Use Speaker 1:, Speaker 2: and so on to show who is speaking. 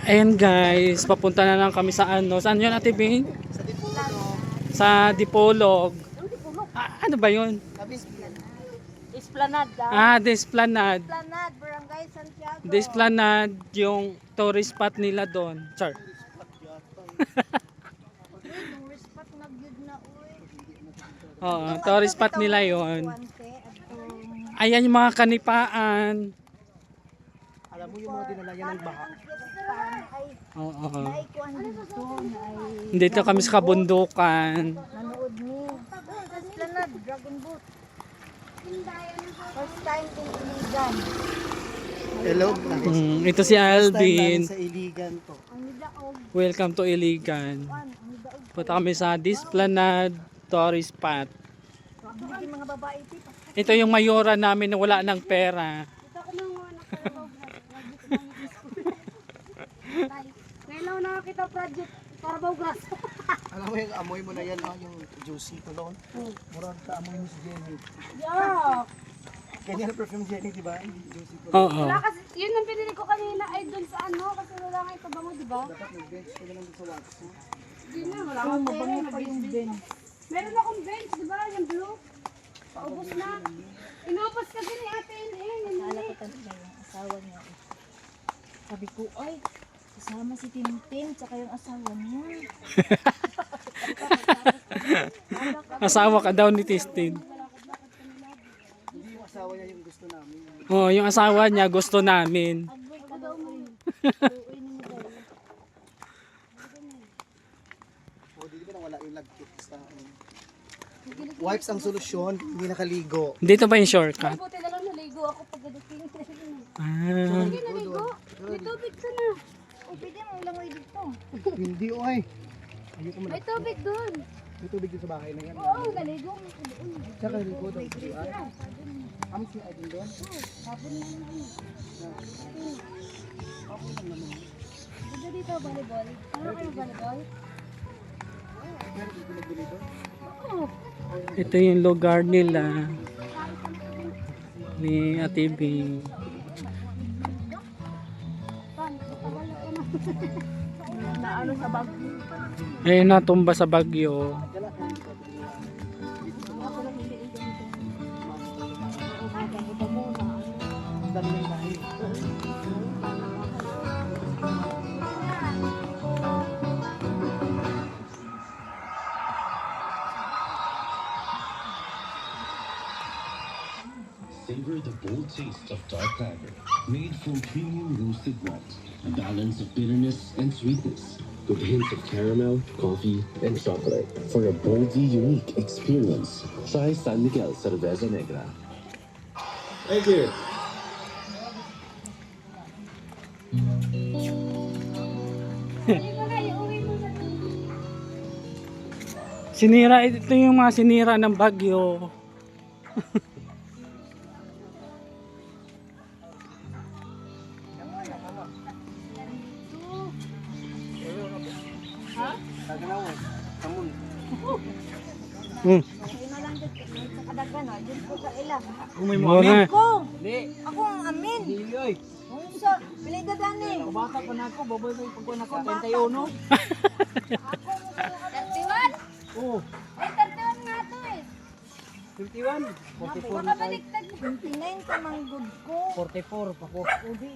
Speaker 1: Ayan guys, papunta na lang kami sa ano. Saan yun, Ate Bing?
Speaker 2: Sa Dipolog.
Speaker 1: Sa Dipolog. Ano ba yun?
Speaker 2: Esplanade.
Speaker 1: Desplanade.
Speaker 2: Esplanade, Barangay Santiago.
Speaker 1: Desplanade, yung tourist spot nila doon. Char.
Speaker 2: Tourist spot na gyud na uy.
Speaker 1: Oo, tourist spot nila yon. Ayan yung mga kanipaan.
Speaker 3: Alam mo yung mga dinalayan ng baha.
Speaker 1: Oo.
Speaker 2: Naikuan dito na ay
Speaker 1: Dito kami sa kabundukan.
Speaker 2: nanood ni Esplanade, Dragon Boat. First time in Iligan.
Speaker 3: Hello,
Speaker 1: Ito si Alvin.
Speaker 3: sa Iligan to.
Speaker 2: Ang nidaog,
Speaker 1: Welcome to Iligan.
Speaker 2: ang nidaog.
Speaker 1: Punta kami sa Desplanade tourist spot.
Speaker 2: Hindi mga babae ito.
Speaker 1: Ito yung mayora namin na wala ng pera.
Speaker 2: Ito ko nang mga Ngayon na kita project Carabao Grass.
Speaker 3: Alam mo yung amoy mo na yan, yung juicy tulon. Murang ka-amoy mo si Jenny.
Speaker 2: Yeah.
Speaker 3: Ganyan ang perfume Jenny, di ba? Juicy tulon.
Speaker 1: Oo.
Speaker 4: Wala kasi, yun ang pinili ko kanina ay doon sa ano, kasi wala nga ito bango, di ba?
Speaker 3: Dapat mag-bench ka na lang sa wax.
Speaker 4: Hindi na, wala akong pera, mag-bench. Meron akong bench, di ba? Yung blue. Paubos na. Inubos kasi ni ate yun eh.
Speaker 2: Akala ko talaga yung asawa niya. Sabi ko, ay, kasama si Tintin, tsaka yung asawa niya.
Speaker 1: Asawa ka daw ni Tistin.
Speaker 3: Hindi yung asawa niya yung gusto namin.
Speaker 1: Oo, yung asawa niya gusto namin.
Speaker 2: Agboy ka daw mo. Uy, mo daw.
Speaker 3: O, di ba na wala yung lagkit sa wipes ang solusyon, hindi nakaligo.
Speaker 1: Dito ba yung shortcut?
Speaker 4: Buti na lang naligo ako pagdating.
Speaker 1: Ah,
Speaker 4: Hindi naligo. May tubig ka na.
Speaker 2: Uy, pwede mo langoy dito.
Speaker 3: Hindi, oy. Ayun ko
Speaker 4: May tubig doon.
Speaker 3: May tubig din sa bahay na yan.
Speaker 4: Oo, naligo. May tubig doon.
Speaker 3: Tsaka ligo daw sa ay. Amo si Aydin doon?
Speaker 4: Dito dito, volleyball. Ano kayo volleyball?
Speaker 3: Meron dito nagbili doon?
Speaker 4: Oo.
Speaker 1: ito yung lugar nila ni Ate Bing.
Speaker 4: Na ano sa bag.
Speaker 1: Ayun, natumba sa bagyo.
Speaker 3: Ang dami ng bahay.
Speaker 5: Savor the bold taste of dark lager, made from premium roasted malt, a balance of bitterness and sweetness, with hints of caramel, coffee, and chocolate. For a boldly unique experience, try San Miguel Cerveza Negra. Thank you.
Speaker 1: Sinira, ito yung mga sinira ng bagyo.
Speaker 3: Taganaw, kamun.
Speaker 1: Hmm.
Speaker 2: Sa'yo na lang dito. Sa kadagan, no? Dito ko sa ilang.
Speaker 1: Muna.
Speaker 2: Ako! Ako ang amin! Unsa, pili dadani.
Speaker 3: Bata pa na ako, baboy ko yung pagkuhan ako.
Speaker 4: 31?
Speaker 3: Oo,
Speaker 4: Ay, 31 nga to eh.
Speaker 3: 51. 44 na tayo.
Speaker 4: Baliktad na.
Speaker 2: 29 ka manggod ko.
Speaker 3: 44 pa po.
Speaker 2: Udi,